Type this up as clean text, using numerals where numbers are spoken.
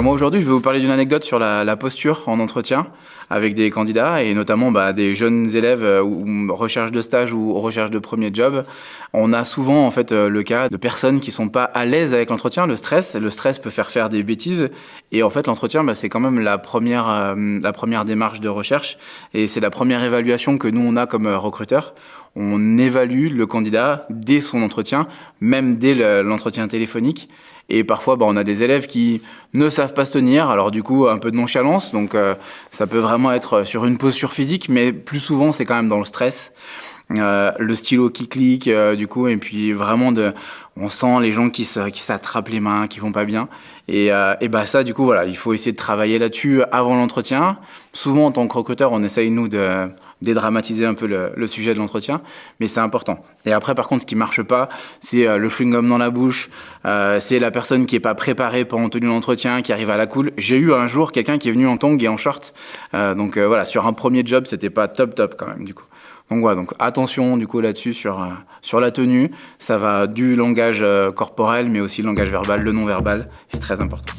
Moi aujourd'hui, je vais vous parler d'une anecdote sur la posture en entretien avec des candidats et notamment des jeunes élèves ou recherche de stage ou recherche de premier job. On a souvent en fait le cas de personnes qui sont pas à l'aise avec l'entretien, le stress. Le stress peut faire des bêtises et en fait l'entretien c'est quand même la première démarche de recherche et c'est la première évaluation que nous on a comme recruteur. On évalue le candidat dès son entretien, même dès l'entretien téléphonique. Et parfois, on a des élèves qui ne savent pas se tenir, alors du coup, un peu de nonchalance. Donc, ça peut vraiment être sur une posture physique, mais plus souvent, c'est quand même dans le stress. Le stylo qui clique, du coup, et puis vraiment, on sent les gens qui s'attrapent les mains, qui vont pas bien. Et ça, du coup, voilà, il faut essayer de travailler là-dessus avant l'entretien. Souvent, en tant que recruteur, on essaye, nous, de dédramatiser un peu le sujet de l'entretien, mais c'est important. Et après, par contre, ce qui marche pas, c'est le chewing-gum dans la bouche, c'est la personne qui est pas préparée pendant tout l'entretien, qui arrive à la cool. J'ai eu un jour quelqu'un qui est venu en tongs et en short, donc voilà, sur un premier job, c'était pas top quand même, du coup. Donc voilà, donc attention du coup là-dessus sur la tenue, ça va du langage corporel, mais aussi le langage verbal, le non-verbal, c'est très important.